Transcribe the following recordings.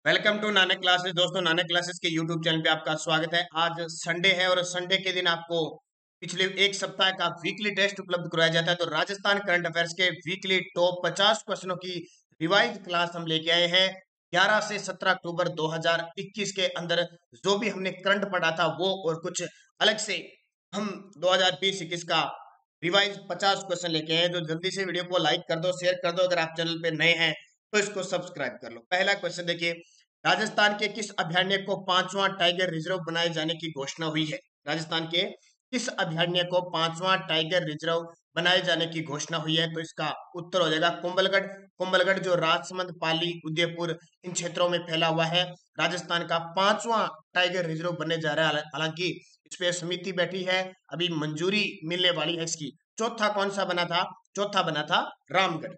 Welcome to Nanak classes. दोस्तों, Nanak classes के YouTube channel पे आपका स्वागत है। आज संडे है और संडे के दिन आपको पिछले एक सप्ताह का वीकली टेस्ट उपलब्ध करवाया जाता है। तो राजस्थान करंट अफेयर्स के वीकली टॉप 50 क्वेश्चनों की रिवाइज क्लास हम लेके आए हैं 11 से 17 अक्टूबर 2021 के अंदर। जो भी हमने करंट पढ़ा था वो और कुछ अलग से हम 2020-21 का रिवाइज 50 क्वेश्चन लेके आए हैं। तो जल्दी से वीडियो को लाइक कर दो, शेयर कर दो। अगर आप चैनल पे नए हैं तो इसको सब्सक्राइब कर लो। पहला क्वेश्चन देखिए, राजस्थान के किस अभयारण्य को 5वां टाइगर रिजर्व बनाए जाने की घोषणा हुई है? राजस्थान के किस अभयारण्य को 5वां टाइगर रिजर्व बनाए जाने की घोषणा हुई है? तो इसका उत्तर हो जाएगा कुंभलगढ़। कुंभलगढ़ जो राजसमंद, पाली, उदयपुर इन क्षेत्रों में फैला हुआ है, राजस्थान का 5वां टाइगर रिजर्व बनने जा रहा है। हालांकि इस पे समिति बैठी है, अभी मंजूरी मिलने वाली है इसकी। चौथा कौन सा बना था? चौथा बना था रामगढ़।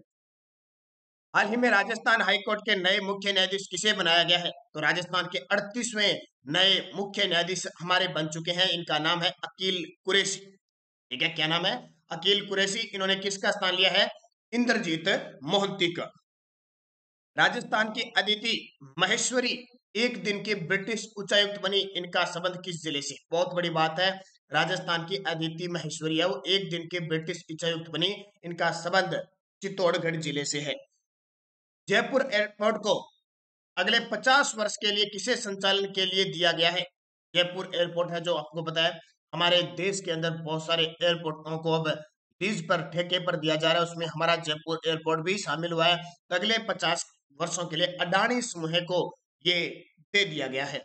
हाल ही में राजस्थान हाईकोर्ट के नए मुख्य न्यायाधीश किसे बनाया गया है? तो राजस्थान के 38वें नए मुख्य न्यायाधीश हमारे बन चुके हैं। इनका नाम है अकील कुरैशी। ठीक है, क्या नाम है? अकील कुरैशी। इन्होंने किसका स्थान लिया है? इंद्रजीत मोहंती का। राजस्थान की अदिति महेश्वरी एक दिन के ब्रिटिश उच्चायुक्त बनी। इनका संबंध किस जिले से? बहुत बड़ी बात है। राजस्थान की अदिति महेश्वरी है, वो एक दिन के ब्रिटिश उच्चायुक्त बनी। इनका संबंध चित्तौड़गढ़ जिले से है। जयपुर एयरपोर्ट को अगले 50 वर्ष के लिए किसे संचालन के लिए दिया गया है? जयपुर एयरपोर्ट है, जो आपको पता है हमारे देश के अंदर बहुत सारे एयरपोर्टों को अब लीज पर, ठेके पर दिया जा रहा है। उसमें हमारा जयपुर एयरपोर्ट भी शामिल हुआ है। तो अगले 50 वर्षों के लिए अडानी समूह को ये दे दिया गया है।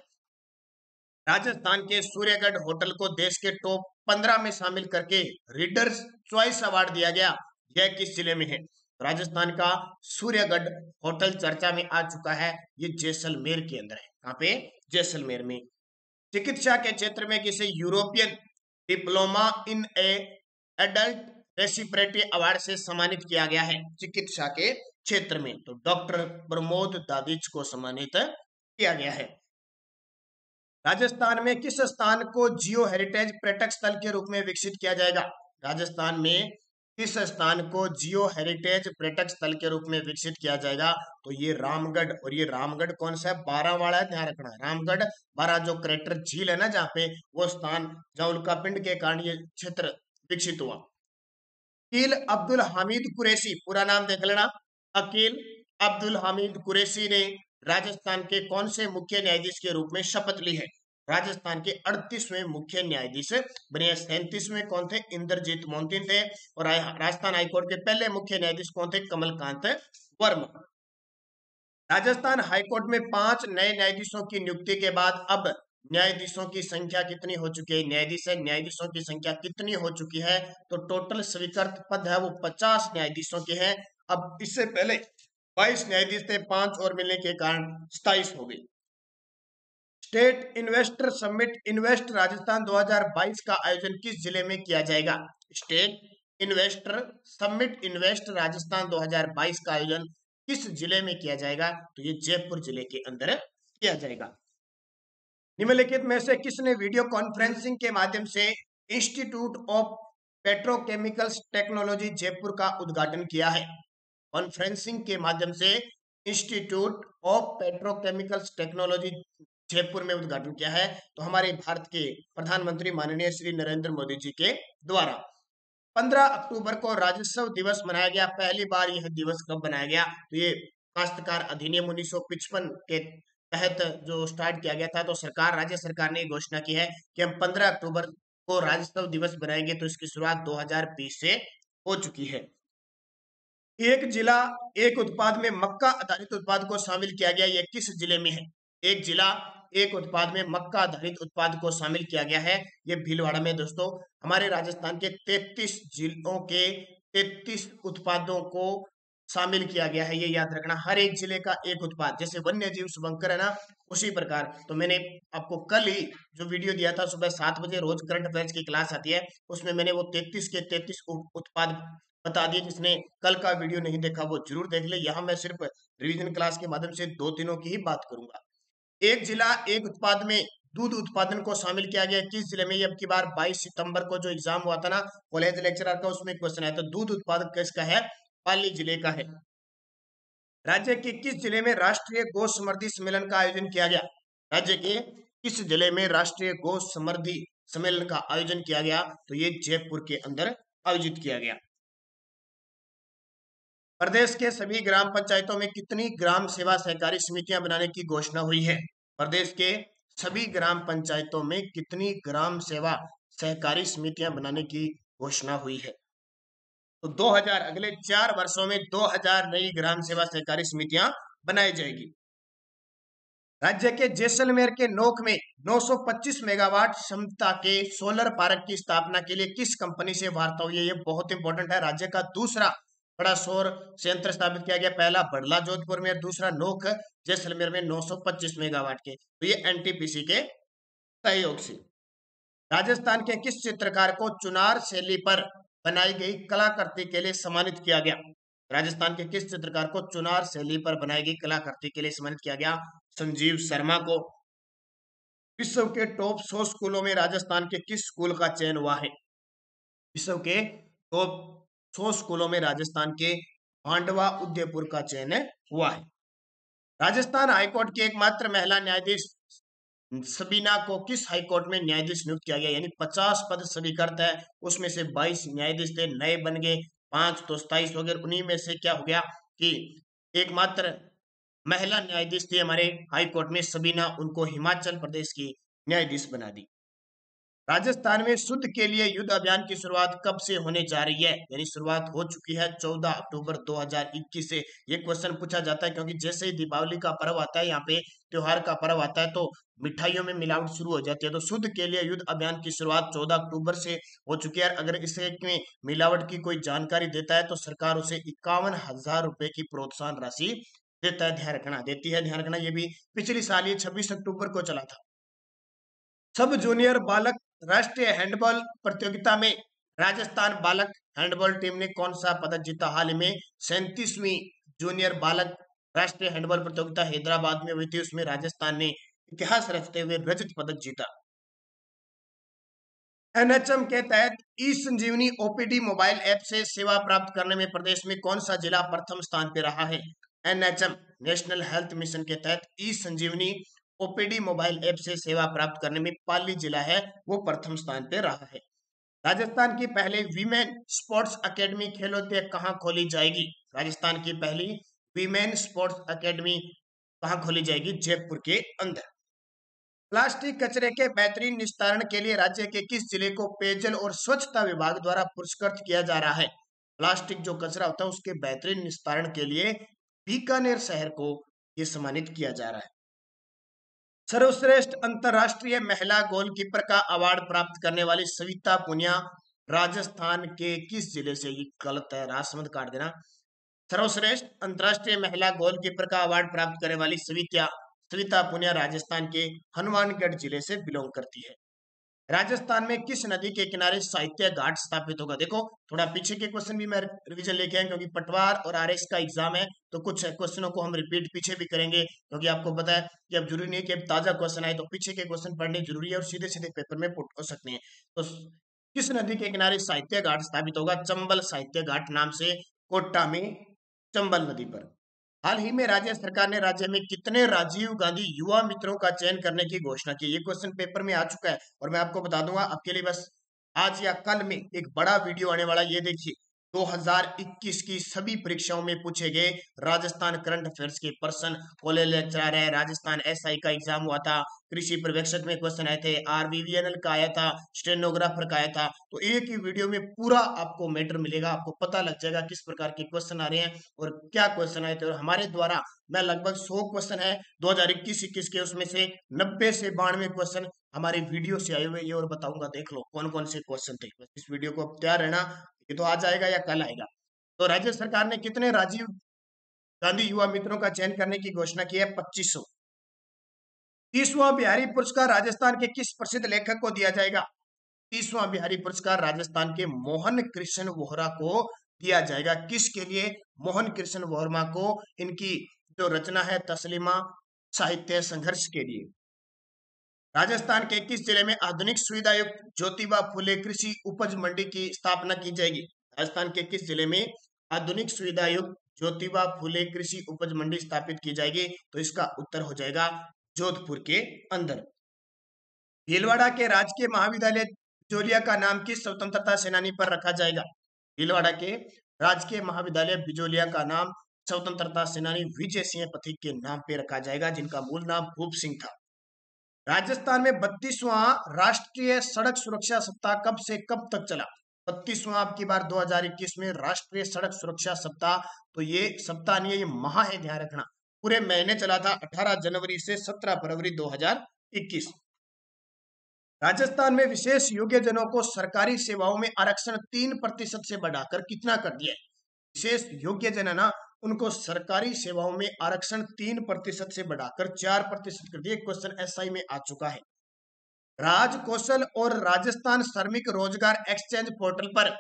राजस्थान के सूर्यगढ़ होटल को देश के टॉप 15 में शामिल करके रीडर्स चॉइस अवार्ड दिया गया। यह किस जिले में है? राजस्थान का सूर्यगढ़ होटल चर्चा में आ चुका है। ये जैसलमेर के अंदर है। कहाँ पे? जैसलमेर में। चिकित्सा के क्षेत्र में किसे European diploma in a adult respiratory award से सम्मानित किया गया है? चिकित्सा के क्षेत्र में तो डॉक्टर प्रमोद दादिच को सम्मानित किया गया है। राजस्थान में किस स्थान को जियो हेरिटेज पर्यटक स्थल के रूप में विकसित किया जाएगा? राजस्थान में किस स्थान को जियो हेरिटेज पर्यटक स्थल के रूप में विकसित किया जाएगा? तो ये रामगढ़। और ये रामगढ़ कौन सा है? बारावाड़ा है, ध्यान रखना। रामगढ़ बारह जो क्रैटर झील है ना, जहाँ पे वो स्थान, जहाँ उल्कापिंड के कारण ये क्षेत्र विकसित हुआ। अकील अब्दुल हामिद कुरैशी, पूरा नाम देख लेना। अकील अब्दुल हामिद कुरैशी ने राजस्थान के कौन से मुख्य न्यायाधीश के रूप में शपथ ली है? राजस्थान के 38वें मुख्य न्यायाधीश बने। 37वें कौन थे? इंद्रजीत मोहंती थे। और राजस्थान हाईकोर्ट के पहले मुख्य न्यायाधीश कौन थे? कमलकांत वर्मा। राजस्थान हाईकोर्ट में 5 नए न्यायाधीशों की नियुक्ति के बाद अब न्यायाधीशों की संख्या कितनी हो चुकी है? न्यायाधीश है, न्यायाधीशों की संख्या कितनी हो चुकी है? तो टोटल स्वीकृत पद है वो 50 न्यायाधीशों के हैं। अब इससे पहले 22 न्यायाधीश थे, 5 और मिलने के कारण 27 हो गई। State investor summit invest Rajasthan 2022 का आयोजन किस जिले में किया जाएगा? State investor summit invest Rajasthan 2022 का आयोजन किस जिले में किया जाएगा? तो ये जयपुर जिले के अंदर किया जाएगा। निम्नलिखित में से किसने वीडियो कॉन्फ्रेंसिंग के माध्यम से institute of petrochemicals technology Jaipur का उद्घाटन किया है? कॉन्फ्रेंसिंग के माध्यम से institute of petrochemicals technology Jaipur में उद्घाटन किया है। तो हमारे भारत के प्रधानमंत्री माननीय श्री नरेंद्र मोदी जी के द्वारा। 15 अक्टूबर को राजस्व दिवस मनाया गया। पहली बार यह दिवस कब बनाया गया? तो ये काश्तकार अधिनियम 1955 के तहत जो स्टार्ट किया गया था। तो सरकार, राज्य सरकार ने घोषणा की है कि हम 15 अक्टूबर को राजस्व दिवस बनाएंगे। तो इसकी शुरुआत 2020 से हो चुकी है। एक जिला एक उत्पाद में मक्का आधारित उत्पाद को शामिल किया गया, यह किस जिले में है? एक जिला एक उत्पाद में मक्का आधारित उत्पाद को शामिल किया गया है, यह भीलवाड़ा में। दोस्तों, हमारे राजस्थान के 33 जिलों के 33 उत्पादों को शामिल किया गया है। ये याद रखना, हर एक जिले का एक उत्पाद। जैसे वन्य जीव शुभंकर है ना, उसी प्रकार। तो मैंने आपको कल ही जो वीडियो दिया था, सुबह 7 बजे रोज करंट अफेयर्स की क्लास आती है, उसमें मैंने वो 33 के 33 उत्पाद बता दिए। जिसने कल का वीडियो नहीं देखा वो जरूर देख ले। यहाँ मैं सिर्फ रिवीजन क्लास के माध्यम से 2 दिनों की ही बात करूंगा। एक जिला एक उत्पाद में दूध उत्पादन को शामिल किया गया, किस जिले में? अब की बार 22 सितंबर को जो एग्जाम हुआ था ना कॉलेज लेक्चरर का, उसमें क्वेश्चन आया था। दूध उत्पादक किसका है? पाली जिले का है। राज्य के किस जिले में राष्ट्रीय गो समृद्धि सम्मेलन का आयोजन किया गया? राज्य के किस जिले में राष्ट्रीय गो समृद्धि सम्मेलन का आयोजन किया गया? तो ये जयपुर के अंदर आयोजित किया गया। प्रदेश के सभी ग्राम पंचायतों में कितनी ग्राम सेवा सहकारी समितियां बनाने की घोषणा हुई है? प्रदेश के सभी ग्राम पंचायतों में कितनी ग्राम सेवा सहकारी समितियां बनाने की घोषणा हुई है? तो 2000 अगले 4 वर्षों में 2000 नई ग्राम सेवा सहकारी समितियां बनाई जाएगी। राज्य के जैसलमेर के नोक में 925 मेगावाट क्षमता के सोलर पार्क की स्थापना के लिए किस कंपनी से वार्ता हुई है? ये बहुत इंपॉर्टेंट है। राज्य का दूसरा बड़ा सौर संयंत्र स्थापित किया गया, पहला बड़ला जोधपुर में, दूसरा नोक जैसलमेर में 925 मेगावाट के। तो ये एनटीपीसी के सहयोग से। राजस्थान के किस चित्रकार को चुनार शैली पर बनाई गई कलाकृति के लिए सम्मानित किया गया? राजस्थान के किस चित्रकार को चुनार शैली पर बनाई गई कलाकृति के लिए सम्मानित किया गया? संजीव शर्मा को। विश्व के टॉप 100 स्कूलों में राजस्थान के किस स्कूल का चयन हुआ है? विश्व के टॉप 100 स्कूलों में राजस्थान के मांडवा उदयपुर का चयन हुआ है। राजस्थान हाईकोर्ट की एकमात्र महिला न्यायाधीश सबीना को किस हाईकोर्ट में न्यायाधीश नियुक्त किया गया? यानी 50 पद स्वीकृत है, उसमें से 22 न्यायाधीश थे, नए बन गए, 5 तो 27 हो गए। उन्हीं में से क्या हो गया कि एकमात्र महिला न्यायाधीश थी हमारे हाईकोर्ट में सबीना, उनको हिमाचल प्रदेश की न्यायाधीश बना दी। राजस्थान में शुद्ध के लिए युद्ध अभियान की शुरुआत कब से होने जा रही है? यानी शुरुआत हो चुकी है 14 अक्टूबर 2021 से। ये क्वेश्चन पूछा जाता है क्योंकि जैसे ही दीपावली का पर्व आता है, यहाँ पे त्योहार का पर्व आता है, तो मिठाइयों में मिलावट शुरू हो जाती है। तो शुद्ध के लिए युद्ध अभियान की शुरुआत 14 अक्टूबर से हो चुकी है। अगर इसे में मिलावट की कोई जानकारी देता है तो सरकार उसे 51,000 रुपए की प्रोत्साहन राशि देता है, ध्यान रखना, देती है, ध्यान रखना। ये भी पिछली साल ये 26 अक्टूबर को चला था। सब जूनियर बालक राष्ट्रीय हैंडबॉल प्रतियोगिता में राजस्थान बालक हैंडबॉल टीम ने कौन सा पदक जीता? हाल ही में 37वीं जूनियर बालक राष्ट्रीय हैंडबॉल प्रतियोगिता हैदराबाद में हुई थी, उसमें राजस्थान ने इतिहास रचते हुए रजत पदक जीता। एनएचएम के तहत ई संजीवनी ओपीडी मोबाइल ऐप से सेवा प्राप्त करने में प्रदेश में कौन सा जिला प्रथम स्थान पर रहा है? एनएचएम नेशनल हेल्थ मिशन के तहत ई संजीवनी ओपीडी मोबाइल ऐप से सेवा प्राप्त करने में पाली जिला है वो प्रथम स्थान पर रहा है। राजस्थान की पहली वीमेन स्पोर्ट्स एकेडमी खेलोत्य कहाँ खोली जाएगी? राजस्थान की पहली वीमेन स्पोर्ट्स एकेडमी कहाँ खोली जाएगी? जयपुर के अंदर। प्लास्टिक कचरे के बेहतरीन निस्तारण के लिए राज्य के किस जिले को पेयजल और स्वच्छता विभाग द्वारा पुरस्कृत किया जा रहा है? प्लास्टिक जो कचरा होता है उसके बेहतरीन निस्तारण के लिए बीकानेर शहर को ये सम्मानित किया जा रहा है। सर्वश्रेष्ठ अंतरराष्ट्रीय महिला गोलकीपर का अवार्ड प्राप्त करने वाली सविता पुनिया राजस्थान के किस जिले से? ये गलत है, राजसमंद काट देना। सर्वश्रेष्ठ अंतरराष्ट्रीय महिला गोलकीपर का अवार्ड प्राप्त करने वाली सविता पुनिया राजस्थान के हनुमानगढ़ जिले से बिलोंग करती है। राजस्थान में किस नदी के किनारे साहित्य घाट स्थापित होगा? देखो थोड़ा पीछे के क्वेश्चन भी मैं रिवीजन लेके आया क्योंकि पटवार और आरएस का एग्जाम है, तो कुछ क्वेश्चनों को हम रिपीट पीछे भी करेंगे क्योंकि आपको पता है कि अब जरूरी नहीं है कि अब ताजा क्वेश्चन आए, तो पीछे के क्वेश्चन पढ़ने जरूरी है और सीधे सीधे पेपर में पुट हो सकते हैं। तो किस नदी के किनारे साहित्य घाट स्थापित होगा? चंबल साहित्य घाट नाम से कोटा में चंबल नदी पर। हाल ही में राज्य सरकार ने राज्य में कितने राजीव गांधी युवा मित्रों का चयन करने की घोषणा की? ये क्वेश्चन पेपर में आ चुका है और मैं आपको बता दूंगा, आपके लिए बस आज या कल में एक बड़ा वीडियो आने वाला। ये देखिए 2021 की सभी परीक्षाओं में पूछे गए राजस्थान करंट अफेयर्स के प्रश्न, कॉलेज लेक्चरर है, राजस्थान एसआई का एग्जाम हुआ था, कृषि पर्यवेक्षक में क्वेश्चन आए थे, आरवीवीएनएल का आया था, स्टेनोग्राफर का आया था। तो एक ही वीडियो में पूरा आपको मैटर मिलेगा, आपको पता लग जाएगा किस प्रकार के क्वेश्चन आ रहे हैं और क्या क्वेश्चन आए थे। और हमारे द्वारा मैं लगभग 100 क्वेश्चन है 2021-21 के, उसमें से 90 से 92 क्वेश्चन हमारे वीडियो से आए हुए, ये और बताऊंगा, देख लो कौन कौन से क्वेश्चन थे। इस वीडियो को अब तैयार रहना, ये तो आज आएगा या कल आएगा। तो राज्य सरकार ने कितने राजीव गांधी युवा मित्रों का चयन करने की घोषणा की है? 2500। 30वां बिहारी पुरस्कार राजस्थान के किस प्रसिद्ध लेखक को दिया जाएगा? 30वां बिहारी पुरस्कार राजस्थान के मोहन कृष्ण वोहरा को दिया जाएगा। किसके लिए? मोहन कृष्ण वोहरा को, इनकी जो रचना है तस्लीमा साहित्य संघर्ष के लिए। राजस्थान के किस जिले में आधुनिक सुविधा युक्त ज्योतिबा फुले कृषि उपज मंडी की स्थापना की जाएगी? राजस्थान के किस जिले में आधुनिक सुविधा युक्त ज्योतिबा फूले कृषि उपज मंडी स्थापित की जाएगी? तो इसका उत्तर हो जाएगा जोधपुर के अंदर। भीलवाड़ा के राजकीय महाविद्यालय बिजोलिया का नाम किस स्वतंत्रता सेनानी पर रखा जाएगा? भीलवाड़ा के राजकीय महाविद्यालय बिजोलिया का नाम स्वतंत्रता सेनानी विजय सिंह पथिक के नाम पे रखा जाएगा, जिनका मूल नाम भूप सिंह था। राजस्थान में 32वां राष्ट्रीय सड़क सुरक्षा सप्ताह कब से कब तक चला? 32वां आपकी बार 2021 में राष्ट्रीय सड़क सुरक्षा सप्ताह। तो ये सप्ताह नहीं है, ये माह है, ध्यान रखना। पूरे महीने चला था 18 जनवरी से 17 फरवरी 2021। राजस्थान में विशेष योग्यजनों को सरकारी सेवाओं में आरक्षण 3% से बढ़ाकर कितना कर दिया है? विशेष योग्यजन है ना, उनको सरकारी सेवाओं में आरक्षण 3% से बढ़ाकर 4% कर दिया। क्वेश्चन एसआई में आ चुका है। राजकौशल और राजस्थान श्रमिक रोजगार एक्सचेंज पोर्टल पर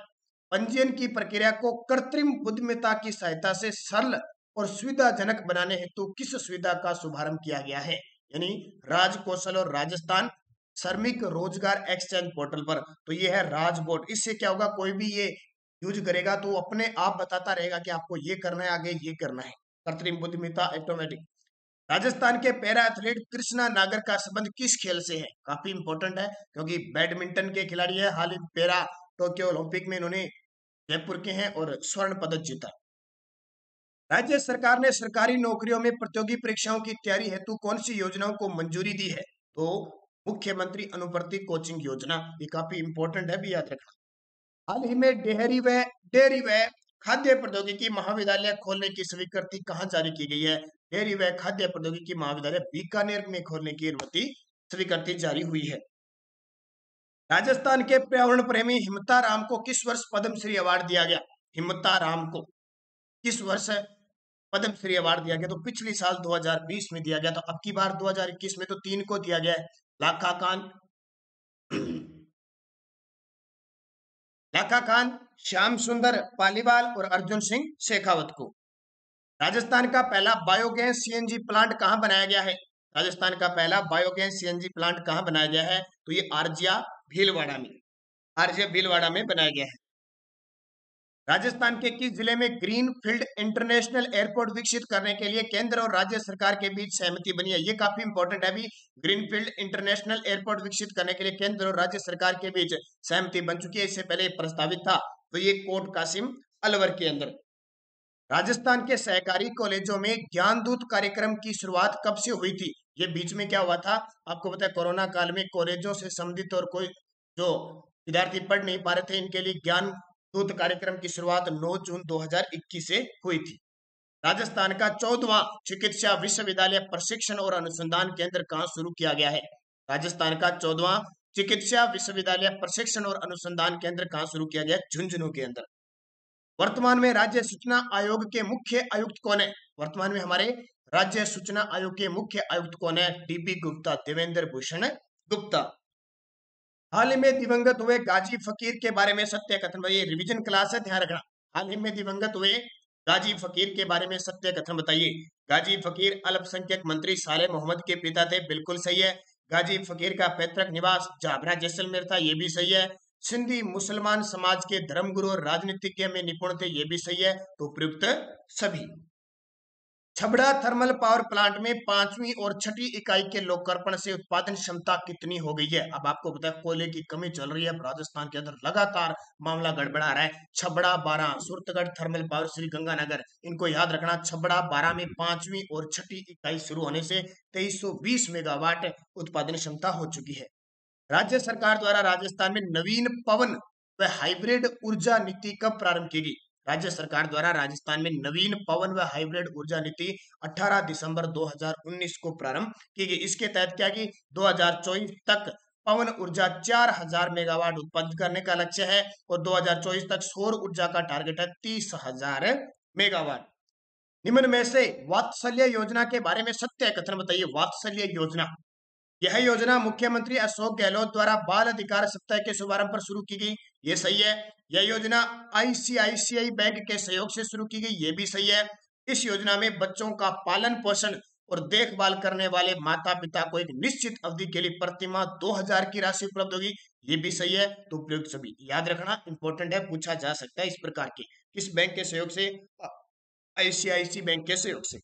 पंजीयन की प्रक्रिया को कृत्रिम बुद्धिमत्ता की सहायता से सरल और सुविधाजनक बनाने हेतु किस सुविधा का शुभारंभ किया गया है? यानी राजकौशल और राजस्थान श्रमिक रोजगार एक्सचेंज पोर्टल पर, तो ये है राजबोट। इससे क्या होगा, कोई भी ये यूज करेगा तो अपने आप बताता रहेगा कि आपको ये करना है, आगे ये करना है। कृत्रिम बुद्धिमत्ता ऑटोमेटिक। राजस्थान के पैरा एथलीट कृष्णा नागर का संबंध किस खेल से है? काफी इंपॉर्टेंट है, क्योंकि बैडमिंटन के खिलाड़ी है। हाल ही पैरा टोक्यो ओलंपिक में इन्होंने जयपुर के हैं और स्वर्ण पदक जीता। राज्य सरकार ने सरकारी नौकरियों में प्रतियोगी परीक्षाओं की तैयारी हेतु कौन सी योजनाओं को मंजूरी दी है? तो मुख्यमंत्री अनुवर्ती कोचिंग योजना, ये काफी इंपॉर्टेंट है, भी याद रखना। हाल ही में डेयरी व खाद्य प्रौद्योगिकी महाविद्यालय खोलने की स्वीकृति कहाँ जारी की गई है? डेयरी व खाद्य प्रौद्योगिकी महाविद्यालय बीकानेर में खोलने की अनुमति स्वीकृति जारी हुई है। राजस्थान के पर्यावरण प्रेमी हिमता राम को किस वर्ष पद्मश्री अवार्ड दिया गया? हिमता राम को किस वर्ष पद्मश्री अवार्ड दिया गया? तो पिछले साल 2020 में दिया गया, तो अब की बार 2021 में तो 3 को दिया गया है। लाखा खान, श्याम सुंदर पालीवाल और अर्जुन सिंह शेखावत को। राजस्थान का पहला बायोगैस सीएनजी प्लांट कहां बनाया गया है? राजस्थान का पहला बायोगैस सीएनजी प्लांट कहां बनाया गया है? तो ये आरजिया भीलवाड़ा में बनाया गया है। राजस्थान के किस जिले में ग्रीन फील्ड इंटरनेशनल एयरपोर्ट विकसित करने के लिए केंद्र और राज्य सरकार के बीच सहमति बनी है? ये काफी इंपॉर्टेंट है। अभी ग्रीन फील्ड इंटरनेशनल एयरपोर्ट विकसित करने के लिए केंद्र और राज्य सरकार के बीच सहमति बन चुकी है। इससे पहले प्रस्तावित था, तो ये कोट कासिम अलवर के अंदर। राजस्थान के सहकारी कॉलेजों में ज्ञानदूत कार्यक्रम की शुरुआत कब से हुई थी? ये बीच में क्या हुआ था, आपको पता है, कोरोना काल में कॉलेजों से संबंधित और कोई जो विद्यार्थी पढ़ नहीं पा रहे थे, इनके लिए ज्ञान दूत कार्यक्रम की शुरुआत 9 जून 2021 से हुई थी। राजस्थान का 14वां चिकित्सा विश्वविद्यालय प्रशिक्षण और अनुसंधान केंद्र कहां शुरू किया गया है? राजस्थान का 14वां चिकित्सा विश्वविद्यालय प्रशिक्षण और अनुसंधान केंद्र कहां शुरू किया गया? झुंझुनू के अंदर। वर्तमान में राज्य सूचना आयोग के मुख्य आयुक्त कौन है? वर्तमान में हमारे राज्य सूचना आयोग के मुख्य आयुक्त कौन है? डीबी गुप्ता, देवेंद्र भूषण गुप्ता। हाल ही में दिवंगत हुए गाजी फकीर के बारे में सत्य कथन बताइए। रिवीजन क्लास है, ध्यान रखना। हाल ही में दिवंगत हुए गाजी फकीर के बारे में सत्य कथन बताइए। गाजी फकीर अल्पसंख्यक मंत्री साले मोहम्मद के पिता थे, बिल्कुल सही है। गाजी फकीर का पैतृक निवास जाबरा जैसलमेर था, ये भी सही है। सिंधी मुसलमान समाज के धर्मगुरु और राजनीतिज्ञ में निपुण थे, ये भी सही है। तो प्रयुक्त सभी। छबड़ा थर्मल पावर प्लांट में 5वीं और 6ठी इकाई के लोकार्पण से उत्पादन क्षमता कितनी हो गई है? अब आपको पता है कोयले की कमी चल रही है राजस्थान के अंदर, लगातार मामला गड़बड़ा रहा है। छबड़ा 12, सुरतगढ़ थर्मल पावर, श्री गंगानगर, इनको याद रखना। छबड़ा 12 में 5वीं और 6ठी इकाई शुरू होने से 2320 मेगावाट उत्पादन क्षमता हो चुकी है। राज्य सरकार द्वारा राजस्थान में नवीन पवन व हाइब्रिड ऊर्जा नीति कब प्रारंभ की गई? राज्य सरकार द्वारा राजस्थान में नवीन पवन व हाइब्रिड ऊर्जा नीति 18 दिसंबर 2019 को प्रारंभ की गई। इसके तहत क्या कि 2024 तक पवन ऊर्जा 4000 मेगावाट उत्पन्न करने का लक्ष्य है और 2024 तक सौर ऊर्जा का टारगेट है 30,000 मेगावाट। निम्न में से वात्सल्य योजना के बारे में सत्य कथन बताइए। वात्सल्य योजना, यह योजना मुख्यमंत्री अशोक गहलोत द्वारा बाल अधिकार सप्ताह के शुभारंभ पर शुरू की गई, ये सही है। यह योजना आईसीआईसीआई बैंक के सहयोग से शुरू की गई, ये भी सही है। इस योजना में बच्चों का पालन पोषण और देखभाल करने वाले माता पिता को एक निश्चित अवधि के लिए प्रतिमाह 2000 की राशि उपलब्ध होगी, ये भी सही है। तो प्रयुक्त सभी याद रखना, इंपॉर्टेंट है, पूछा जा सकता है इस प्रकार के। किस बैंक के सहयोग से आईसीआईसी बैंक के सहयोग से।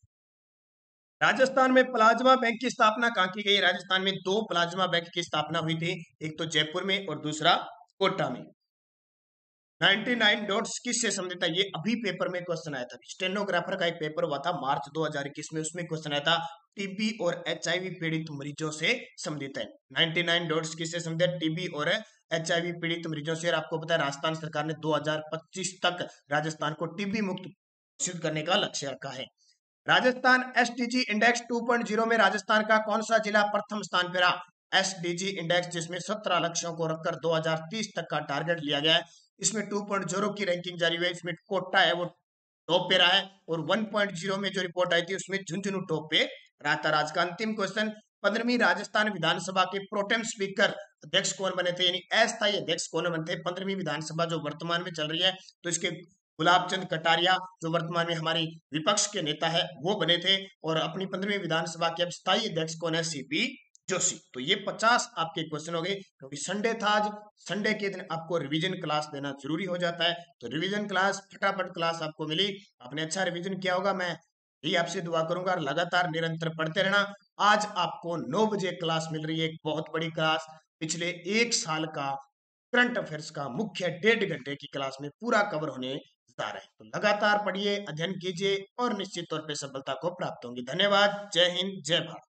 राजस्थान में प्लाज्मा बैंक की स्थापना कहाँ की गई? राजस्थान में दो प्लाज्मा बैंक की स्थापना हुई थी, एक तो जयपुर में और दूसरा कोटा में। 99 डॉट्स किससे संबंधित है? ये अभी पेपर में क्वेश्चन आया था, स्टेनोग्राफर का एक पेपर हुआ था मार्च 2021 में, उसमें क्वेश्चन आया था टीबी और एचआईवी पीड़ित मरीजों से संबंधित है। 99 डॉट्स किससे संबंधित है? टीबी और एचआईवी पीड़ित मरीजों से। और आपको पता है राजस्थान सरकार ने 2025 तक राजस्थान को टीबी मुक्त घोषित करने का लक्ष्य रखा है। राजस्थान एसडीजी इंडेक्स 2.0 में राजस्थान का कौन सा जिला प्रथम स्थान पर रहा? एसडीजी इंडेक्स जिसमें 17 लक्ष्यों को रखकर 2030 तक का टारगेट लिया गया है, इसमें 2.0 की रैंकिंग जारी हुई है। इसमें कोटा है वो टॉप पे रहा है, और 1.0 में जो रिपोर्ट आई थी उसमें झुंझुनू टॉप पे रहा था। आज का अंतिम क्वेश्चन, 15वीं राजस्थान विधानसभा के प्रोटेम स्पीकर अध्यक्ष कौन बने थे? यानी अस्थायी अध्यक्ष कौन बने थे? 15वीं विधानसभा जो वर्तमान में चल रही है, तो इसके गुलाब चंद कटारिया जो वर्तमान में हमारी विपक्ष के नेता है वो बने थे, और अपनी 15वीं विधानसभा के अब स्थायी अध्यक्ष कौन है? सीपी जोशी। तो ये 50 आपके क्वेश्चन हो गए, क्योंकि संडे था आज, संडे के दिन आपको रिवीजन क्लास देना जरूरी हो जाता है। तो रिवीजन क्लास, फटाफट क्लास आपको मिली, आपने अच्छा रिवीजन किया होगा, मैं यही आपसे दुआ करूंगा। लगातार निरंतर पढ़ते रहना। आज आपको 9 बजे क्लास मिल रही है, एक बहुत बड़ी क्लास, पिछले एक साल का करंट अफेयर्स का मुख्य 1.5 घंटे की क्लास में पूरा कवर होने जा रहा है। तो लगातार पढ़िए, अध्ययन कीजिए और निश्चित तौर पे सफलता को प्राप्त होंगी। धन्यवाद। जय हिंद, जय भारत।